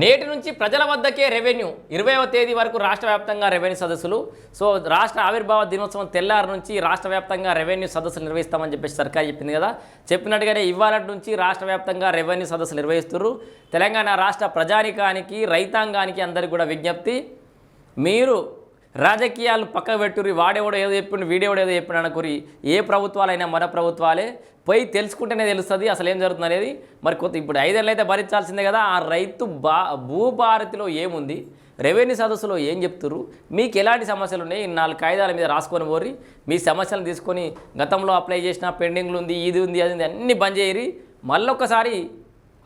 నేటి నుంచి ప్రజల వద్దకే రెవెన్యూ 20వ తేదీ వరకు రాష్ట్ర వ్యాప్తంగా రెవెన్యూ సదస్సులు. సో రాష్ట్ర ఆవిర్భావ దినోత్సవం తెల్లారి నుంచి రాష్ట్ర వ్యాప్తంగా రెవెన్యూ సదస్సులు నిర్వహిస్తామని చెప్పేసి సర్కార్ చెప్పింది కదా. చెప్పినట్టుగానే ఇవాళ నుంచి రాష్ట్ర వ్యాప్తంగా రెవెన్యూ సదస్సులు నిర్వహిస్తున్నారు. తెలంగాణ రాష్ట్ర ప్రజానికానికి రైతాంగానికి అందరికీ కూడా విజ్ఞప్తి, మీరు రాజకీయాలు పక్కకు పెట్టుర్రి, వాడేవాడు ఏదో చెప్పిండు వీడేవాడు ఏదో చెప్పిండు అనుకురి. ఏ ప్రభుత్వాలైనా మన ప్రభుత్వాలే, పోయి తెలుసుకుంటేనే తెలుస్తుంది అసలు ఏం జరుగుతుంది అనేది. మరి కొత్త ఇప్పుడు 5 ఏళ్ళు అయితే భరించాల్సిందే కదా. ఆ రైతు భూభారతిలో ఏముంది, రెవెన్యూ సదస్సులో ఏం చెప్తున్నారు, మీకు ఎలాంటి సమస్యలు ఉన్నాయి, 4 కాగితాల మీద రాసుకొని పోరి, మీ సమస్యలను తీసుకొని గతంలో అప్లై చేసిన పెండింగ్లు ఉంది, ఇది ఉంది అది ఉంది అన్నీ బంద్ చేయరి, మళ్ళొక్కసారి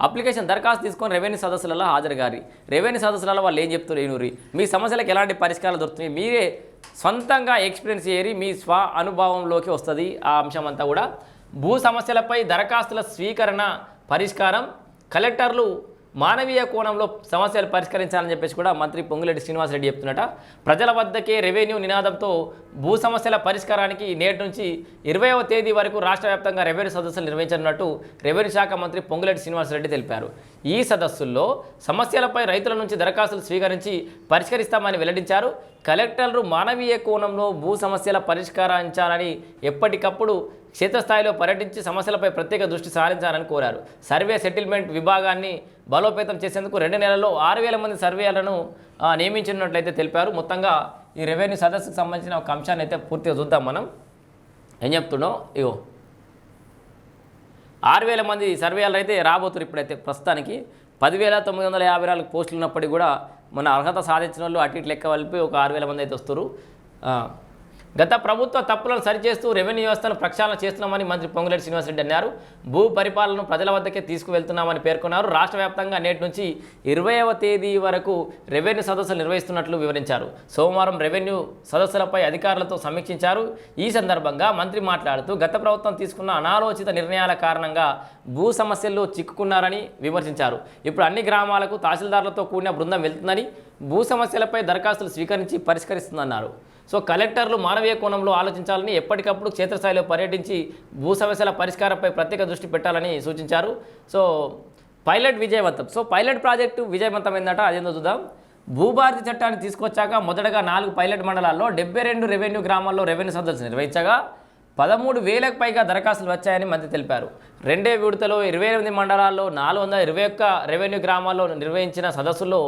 అప్లికేషన్ దరఖాస్తు తీసుకొని రెవెన్యూ సదస్సులలో హాజరు గారి. రెవెన్యూ సదస్సులలో వాళ్ళు ఏం చెప్తారు ఏనూరి, మీ సమస్యలకు ఎలాంటి పరిష్కారాలు దొరుకుతున్నాయి, మీరే సొంతంగా ఎక్స్పీరియన్స్ చేయరి, మీ స్వ అనుభవంలోకి వస్తుంది ఆ అంశం అంతా కూడా. భూ సమస్యలపై దరఖాస్తుల స్వీకరణ పరిష్కారం, కలెక్టర్లు మానవీయ కోణంలో సమస్యలు పరిష్కరించాలని చెప్పేసి కూడా మంత్రి పొంగులేటి శ్రీనివాసరెడ్డి చెప్తున్నట. ప్రజల వద్దకే రెవెన్యూ నినాదంతో భూ సమస్యల పరిష్కారానికి నేటి నుంచి 20వ తేదీ వరకు రాష్ట్ర వ్యాప్తంగా రెవెన్యూ సదస్సులు నిర్వహించనున్నట్టు రెవెన్యూ శాఖ మంత్రి పొంగులేటి శ్రీనివాసరెడ్డి తెలిపారు. ఈ సదస్సుల్లో సమస్యలపై రైతుల నుంచి దరఖాస్తులు స్వీకరించి పరిష్కరిస్తామని వెల్లడించారు. కలెక్టర్లు మానవీయ కోణంలో భూ సమస్యల పరిష్కరించాలని ఎప్పటికప్పుడు క్షేత్రస్థాయిలో పర్యటించి సమస్యలపై ప్రత్యేక దృష్టి సారించాలని కోరారు. సర్వే సెటిల్మెంట్ విభాగాన్ని బలోపేతం చేసేందుకు 2 నెలల్లో 6,000 మంది సర్వేలను నియమించినట్లయితే తెలిపారు. మొత్తంగా ఈ రెవెన్యూ సదస్సుకు సంబంధించిన ఒక అంశాన్ని అయితే పూర్తిగా చూద్దాం. మనం ఏం చెప్తున్నాం, ఇగో 6,000 మంది సర్వేలు అయితే రాబోతున్నారు. ఇప్పుడైతే ప్రస్తుతానికి 10,954 పోస్టులు ఉన్నప్పటికీ కూడా మన అర్హత సాధించిన వాళ్ళు అటు ఇటు లెక్క కలిపి ఒక 6,000 మంది అయితే వస్తారు. గత ప్రభుత్వ తప్పులను సరిచేస్తూ రెవెన్యూ వ్యవస్థను ప్రక్షాళన చేస్తున్నామని మంత్రి పొంగులేటి శ్రీనివాసరెడ్డి అన్నారు. భూ పరిపాలనను ప్రజల వద్దకే తీసుకువెళ్తున్నామని పేర్కొన్నారు. రాష్ట్ర వ్యాప్తంగా నేటి నుంచి 20వ తేదీ వరకు రెవెన్యూ సదస్సులు నిర్వహిస్తున్నట్లు వివరించారు. సోమవారం రెవెన్యూ సదస్సులపై అధికారులతో సమీక్షించారు. ఈ సందర్భంగా మంత్రి మాట్లాడుతూ గత ప్రభుత్వం తీసుకున్న అనాలోచిత నిర్ణయాల కారణంగా భూ సమస్యల్లో చిక్కుకున్నారని విమర్శించారు. ఇప్పుడు అన్ని గ్రామాలకు తహసీల్దార్లతో కూడిన బృందం వెళ్తుందని, భూ సమస్యలపై దరఖాస్తులు స్వీకరించి పరిష్కరిస్తుందన్నారు. సో కలెక్టర్లు మానవీయ కోణంలో ఆలోచించాలని, ఎప్పటికప్పుడు క్షేత్రస్థాయిలో పర్యటించి భూ సమస్యల పరిష్కారంపై ప్రత్యేక దృష్టి పెట్టాలని సూచించారు. సో పైలట్ విజయవంతం. సో పైలట్ ప్రాజెక్టు విజయవంతమైందట, అదేందో చూద్దాం. భూభారతి చట్టాన్ని తీసుకొచ్చాక మొదటగా 4 పైలట్ మండలాల్లో 72 రెవెన్యూ గ్రామాల్లో రెవెన్యూ సదస్సులు నిర్వహించగా 13,000కు పైగా దరఖాస్తులు వచ్చాయని మంత్రి తెలిపారు. 2వ విడతలో 28 మండలాల్లో 421 రెవెన్యూ గ్రామాల్లో నిర్వహించిన సదస్సుల్లో